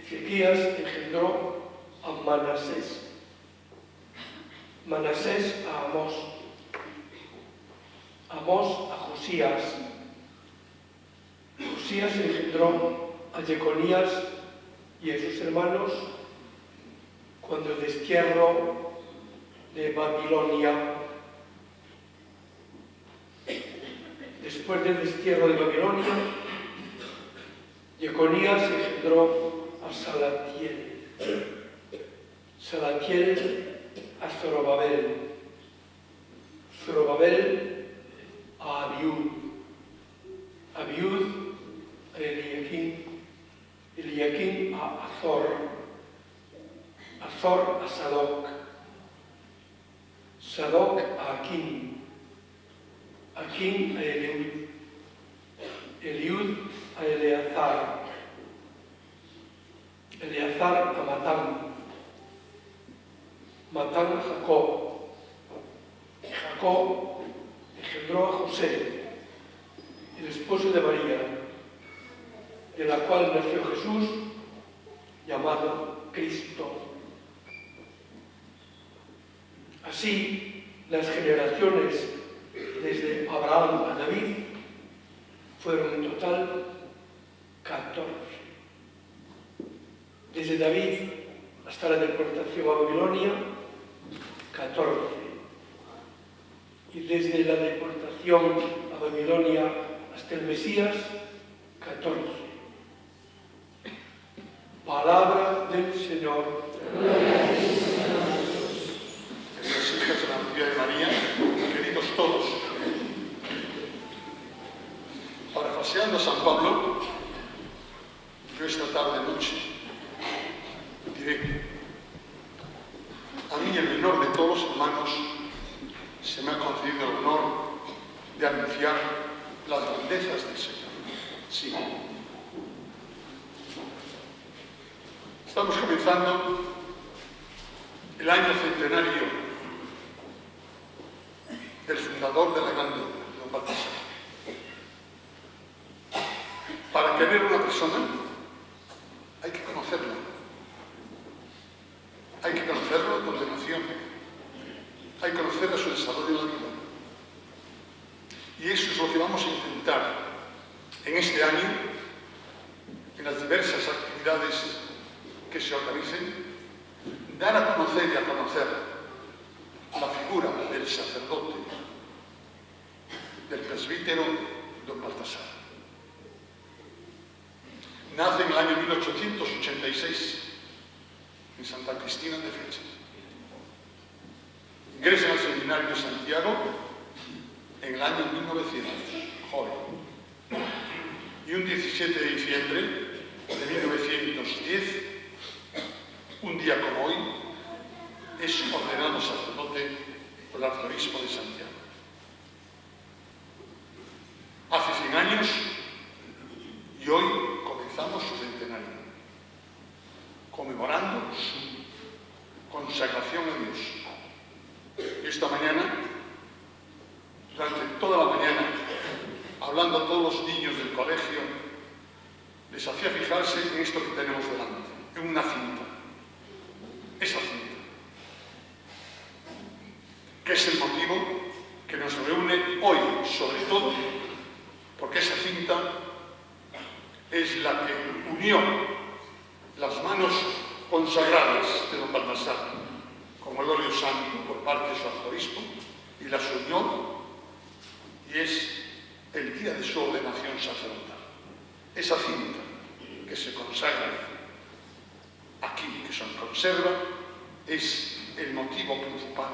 Ezequías engendró a Manasés, Manasés a Amós, Amós a Josías, Josías engendró a Jeconías y a sus hermanos cuando el destierro de Babilonia. Después del destierro de Babilonia, Jeconías engendró a Salatiel, Salatiel a Zorobabel, Zorobabel a Abiud, Abiud a Eliaquim, Eliaquim a Azor, Azor a Sadoc, Sadoc a Aquim, Aquim a Eliud, Eliud a Eleazar, Eleazar a Matán, Matán a Jacob, Jacob engendró a José, el esposo de María, de la cual nació Jesús, llamado Cristo. Así, las generaciones desde Abraham a David fueron en total 14. Desde David hasta la deportación a Babilonia, 14. Y desde la deportación a Babilonia hasta el Mesías, 14. Palabra del Señor. Queridas hijas de la Novia de María, queridos todos, parafraseando a San Pablo, yo esta tarde-noche diré: a mí, el menor de todos los hermanos, se me ha concedido el honor de anunciar las grandezas del Señor. Sí. Estamos comenzando el año centenario del fundador de la Gran Obra, don Baltasar. Para querer una persona hay que conocerla. Hay que conocerlo con devoción. Hay que conocer a su desarrollo en la vida. Y eso es lo que vamos a intentar en este año, en las diversas actividades que se organicen, dar a conocer y a conocer la figura del sacerdote, del presbítero don Baltasar. Nace en el año 1886 en Santa Cristina de Fecha. Ingresa al seminario de Santiago en el año 1900, joven. Y un 17 de diciembre de 1910, un día como hoy, es ordenado sacerdote por el arzobispo de Santiago. Hace 100 años y hoy comenzamos su centenario, conmemorando su consagración a Dios. Esta mañana, durante toda la mañana, hablando a todos los niños del colegio, les hacía fijarse en esto que tenemos delante, en una cinta. Esa cinta, que es el motivo que nos reúne hoy, sobre todo, porque esa cinta es la que unió las manos consagradas de don Baltasar, como el óleo santo por parte de su arzobispo, y las unió, y es el día de su ordenación sacerdotal. Esa cinta que se consagra aquí, que se conserva, es el motivo principal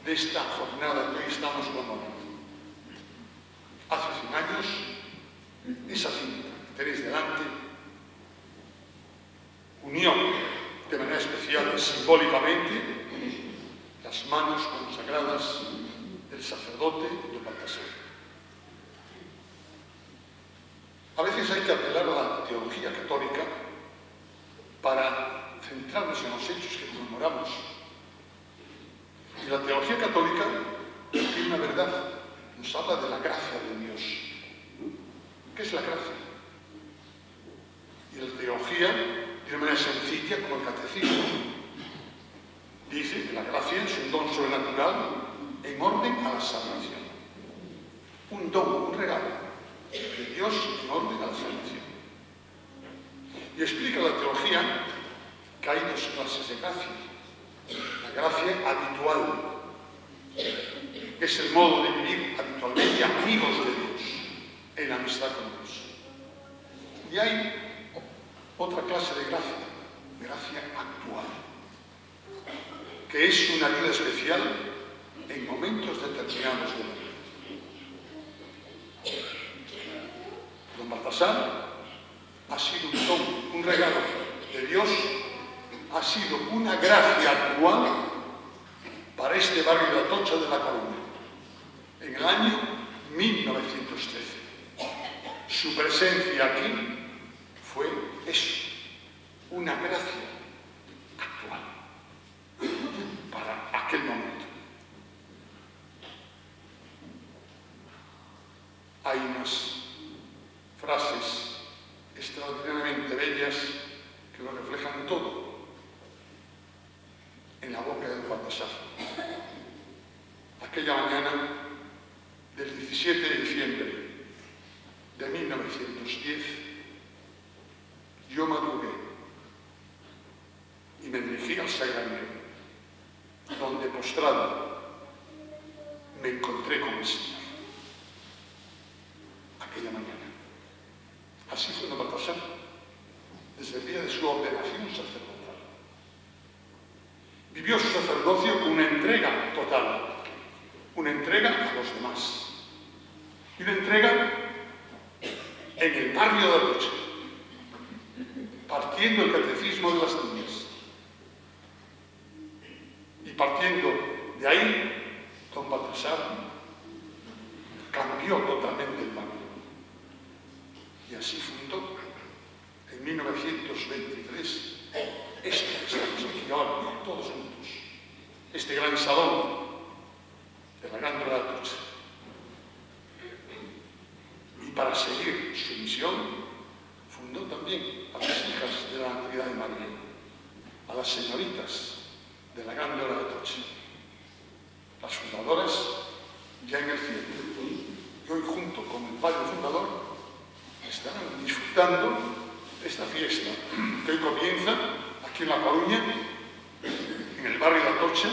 de esta jornada que hoy estamos conmemorando. Hace 100 años, esa cinta que tenéis delante unió de manera especial y simbólicamente las manos consagradas del sacerdote don Baltasar. A veces hay que apelar a la teología católica para centrarnos en los hechos que conmemoramos. Y la teología católica tiene una verdad, nos habla de la gracia de Dios. ¿Qué es la gracia? Y la teología de manera sencilla como el catecismo. Dice que la gracia es un don sobrenatural en orden a la salvación. Un don, un regalo de Dios en orden a la salvación. Y explica la teología que hay dos clases de gracia. La gracia habitual, que es el modo de vivir habitualmente amigos de Dios, en la amistad con Dios. Y hay otra clase de gracia actual, que es una ayuda especial en momentos determinados de la vida. Don Baltasar ha sido un don, un regalo de Dios, ha sido una gracia actual para este barrio de Atocha de La Coruña, en el año 1913. Su presencia aquí fue eso, una gracia actual para aquel momento. Hay unas frases extraordinariamente bellas que lo reflejan todo en la boca de don Baltasar. Aquella mañana del 17 de diciembre de 1910, yo madrugué y me dirigí al sagrario, donde postrado me encontré con el Señor. Aquella mañana. Así fue don Baltasar, desde el día de su ordenación sacerdotal. Vivió su sacerdocio con una entrega total, una entrega a los demás, y una entrega en el barrio de Atocha, partiendo el catecismo de las niñas. Y partiendo de ahí, don Baltasar cambió totalmente el barrio. Y así fundó en 1923 este que estamos aquí ahora, todos juntos, este gran salón de la Grande de Atocha. Y para seguir su misión, fundó también a las hijas de la Natividad de María, a las señoritas de la Grande de Atocha, las fundadoras ya en el cielo. Y hoy, junto con el padre fundador, estarán disfrutando de esta fiesta que hoy comienza aquí en La Coruña, en el barrio de Atocha,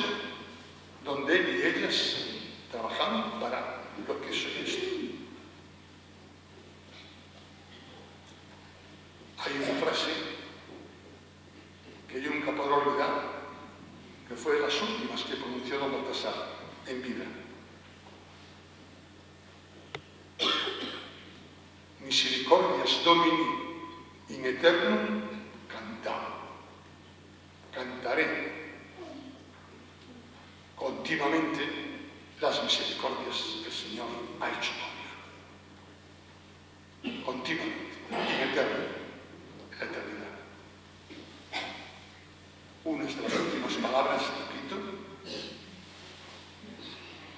donde él y ellas trabajaron para lo que es esto. Hay una frase que yo nunca podré olvidar, que fue de las últimas que pronunció don Baltasar en vida. Misericordias Domini in eternum cantao. Cantaré continuamente las misericordias que el Señor ha hecho conmigo. Continuamente, in eternum, en la eternidad. Unas de las últimas palabras, repito,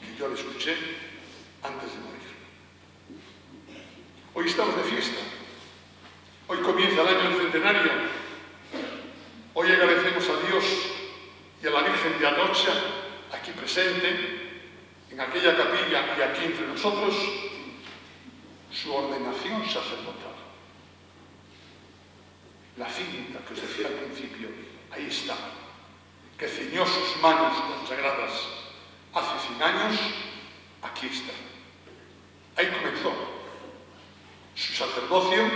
que yo le escuché antes de morir. Hoy estamos de fiesta. Hoy comienza el año del centenario. Hoy agradecemos a Dios y a la Virgen de Atocha, aquí presente, en aquella capilla y aquí entre nosotros, su ordenación sacerdotal. La cinta que os decía al principio, ahí está, que ciñó sus manos consagradas hace 100 años, aquí está. Ahí comenzó su sacerdocio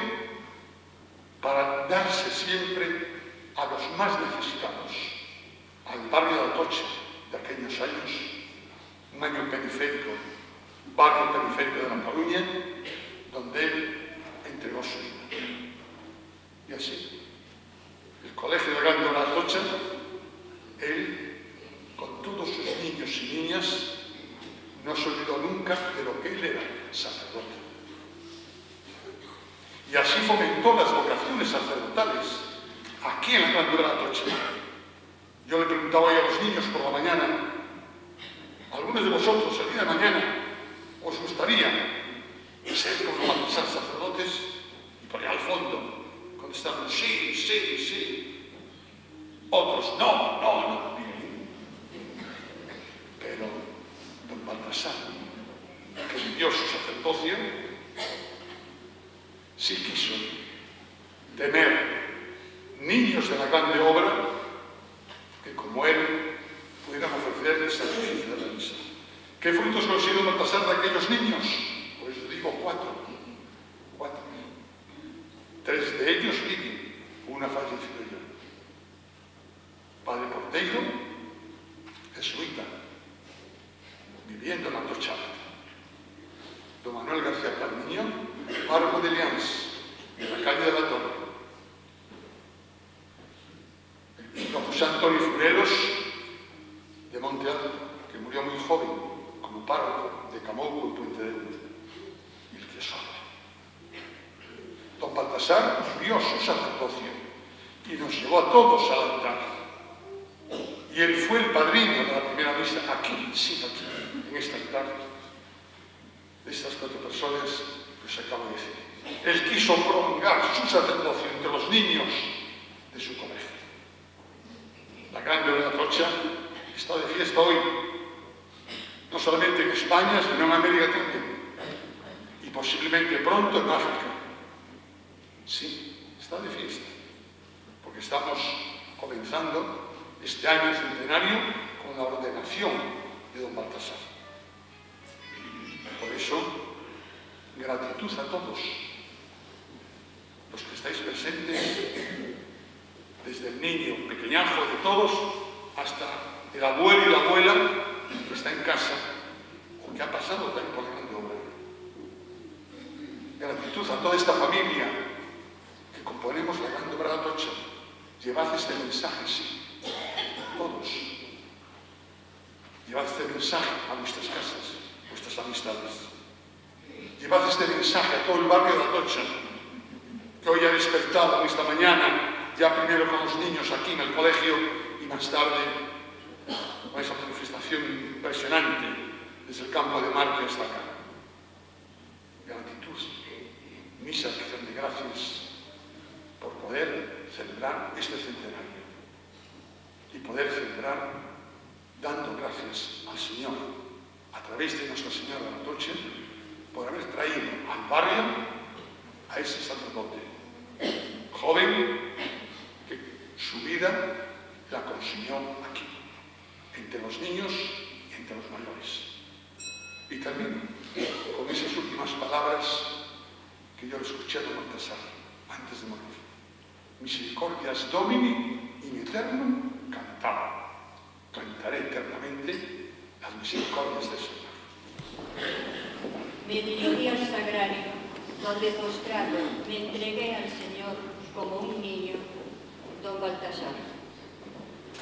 para darse siempre a los más necesitados, al barrio de Atocha de aquellos años, un año periférico, barrio periférico de La Coruña, donde él entregó su vida. Y así, el colegio de Grande de Atocha, él, con todos sus niños y niñas, no se olvidó nunca de lo que él era, sacerdote. Y así fomentó las vocaciones sacerdotales aquí en la Grande de Atocha. Yo le preguntaba hoy a los niños por la mañana, ¿algunos de vosotros el día de mañana os gustaría ser como Baltasar sacerdotes? Y por allá al fondo contestaban sí, sí, sí. Otros no, no, no. Pero don Baltasar, que vivió su sacerdocio, sí quiso tener niños de la grande obra que, como él, pudieran ofrecer el sacrificio de la misa. ¿Qué frutos consiguió Baltasar de aquellos niños? Pues os digo 4. 3 de ellos viven, una fallecido ya. Padre Porteiro, jesuita, viviendo en Atocha. Don Manuel García Palmiño, párroco de Lians, de la calle de la Torre. Don José Antonio Furelos, de Monte Alto, que murió muy joven, como párroco de Camouco y Puente de Luz. Y el que sobra. Don Baltasar vivió su sacerdocio y nos llevó a todos al altar. Y él fue el padrino de la primera misa aquí, sí, aquí, en este altar. De estas 4 personas que os acabo de decir. Él quiso prolongar su sacerdocio entre los niños de su colegio. La grande obra de Atocha está de fiesta hoy, no solamente en España, sino en América también. Y posiblemente pronto en África. Sí, está de fiesta, porque estamos comenzando este año centenario con la ordenación de don Baltasar. Por eso, gratitud a todos los que estáis presentes, desde el niño pequeñajo de todos hasta el abuelo y la abuela que está en casa o que ha pasado tan por la grande obra. Gratitud a toda esta familia que componemos la grande obra de Atocha. Llevad este mensaje, sí, todos. Llevad este mensaje a vuestras casas, vuestras amistades. Llevad este mensaje a todo el barrio de Atocha, que hoy ha despertado esta mañana, ya primero con los niños aquí en el colegio y más tarde con esa manifestación impresionante desde el campo de Marte hasta acá. Gratitud, misa, acción de gracias por poder celebrar este centenario y poder celebrar dando gracias al Señor a través de Nuestra Señora de Atocha por haber traído al barrio a ese sacerdote joven que su vida la consumió aquí, entre los niños y entre los mayores. Y también con esas últimas palabras que yo le escuché a don Baltasar antes de morir. Misericordias Domini in eternum cantaba. Cantaré eternamente las misericordias del Señor. Me dirigí al sagrario, donde postrado me entregué al Señor como un niño, don Baltasar.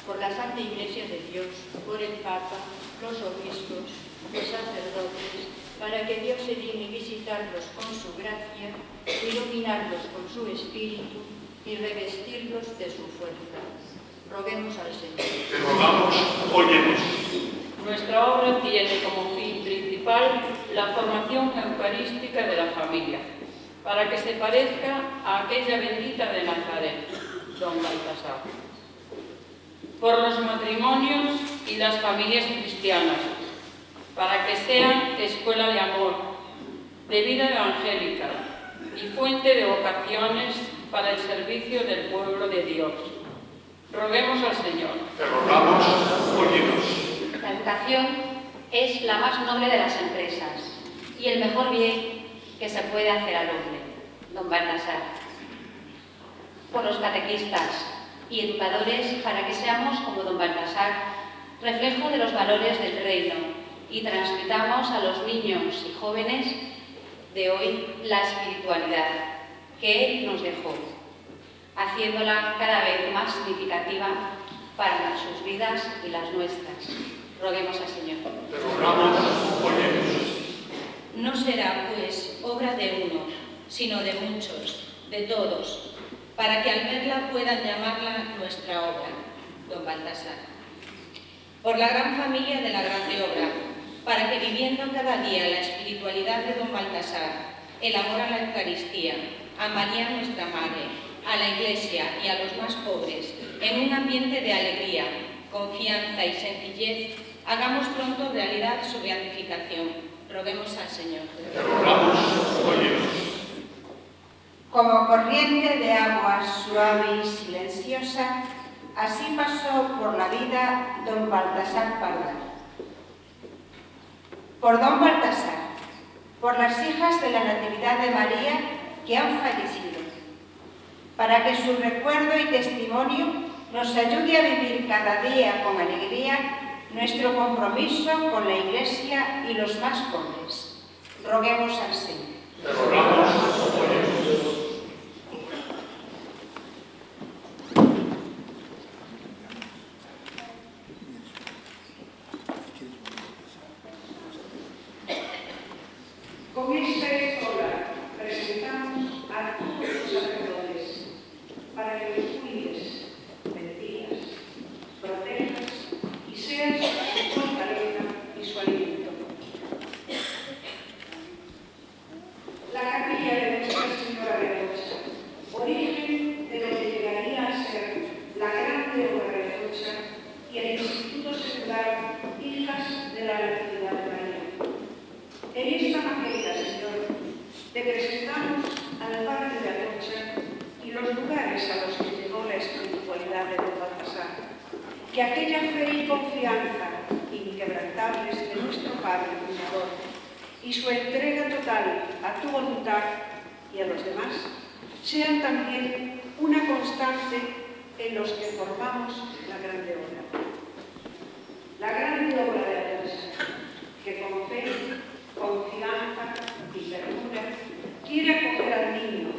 Por la Santa Iglesia de Dios, por el Papa, los obispos, los sacerdotes, para que Dios se digne visitarlos con su gracia, iluminarlos con su espíritu y revestirlos de su fuerza. Roguemos al Señor. Te rogamos, óyenos. Nuestra obra tiene como fin principal la formación eucarística de la familia, para que se parezca a aquella bendita de Nazaret, don Baltasar. Por los matrimonios y las familias cristianas, para que sean escuela de amor, de vida evangélica y fuente de vocaciones para el servicio del pueblo de Dios. Roguemos al Señor. Te rogamos, óyenos. La educación es la más noble de las empresas y el mejor bien que se puede hacer al hombre, don Baltasar. Por los catequistas y educadores, para que seamos como don Baltasar, reflejo de los valores del reino y transmitamos a los niños y jóvenes de hoy la espiritualidad que él nos dejó, haciéndola cada vez más significativa para sus vidas y las nuestras. Roguemos al Señor. Te rogamos, óyenos. No será, pues, obra de uno, sino de muchos, de todos, para que al verla puedan llamarla nuestra obra, don Baltasar. Por la gran familia de la grande obra, para que viviendo cada día la espiritualidad de don Baltasar, el amor a la Eucaristía, a María nuestra Madre, a a la Iglesia y a los más pobres en un ambiente de alegría, confianza y sencillez, hagamos pronto realidad su beatificación. Roguemos al Señor. Te rogamos, óyenos. Como corriente de agua suave y silenciosa, así pasó por la vida don Baltasar Pardal. Por don Baltasar, por las hijas de la Natividad de María que han fallecido, para que su recuerdo y testimonio nos ayude a vivir cada día con alegría nuestro compromiso con la Iglesia y los más pobres. Roguemos al Señor. Te rogamos, óyenos. Con esta escola presentamos a todos los sacerdotes para que los cuides, bendigas, protejas y seas su fortaleza y su alimento. La capilla de Nuestra Señora de Atocha, origen de lo que llegaría a ser la grande obra de Atocha, y el Instituto Secular Hijas de la Natividad de María. En esta maqueta, Señor, te presentamos al Padre de Atocha y los lugares a los que llegó la espiritualidad de don Baltasar, que aquella fe y confianza inquebrantables de nuestro Padre Fundador y su entrega total a tu voluntad y a los demás sean también una constante en los que formamos la grande obra. La grande obra de Atocha, que con fe, confianza y ternura quiere acoger al niño,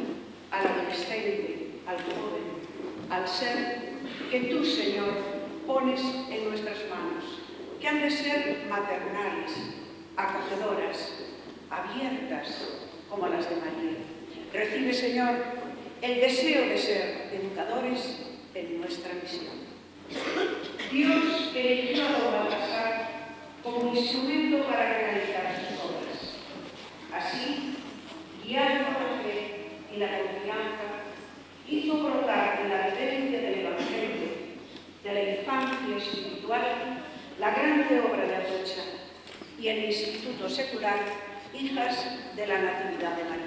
al adolescente, al joven, al ser que tú, Señor, pones en nuestras manos, que han de ser maternales, acogedoras, abiertas como las de María. Recibe, Señor, el deseo de ser educadores en nuestra misión. Dios eligió a don Baltasar como instrumento para realizar sus obras. Así, guiado por la fe y la confianza, hizo brotar en la vivencia del Evangelio, de la infancia espiritual, la grande obra de Atocha y el Instituto Secular Hijas de la Natividad de María.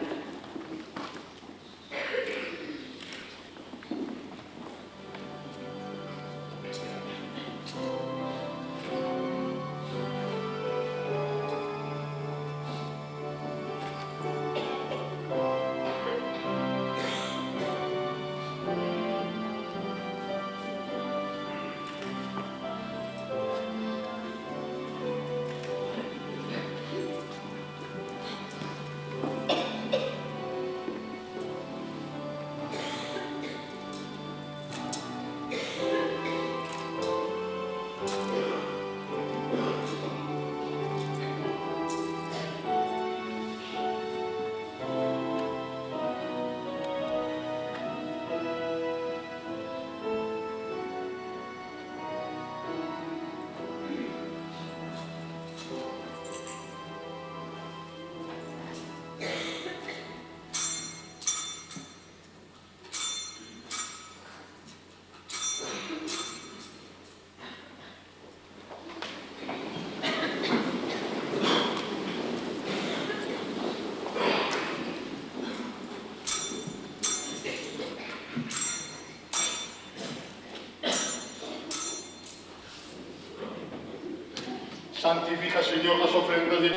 Santifica, Señor, las ofrendas de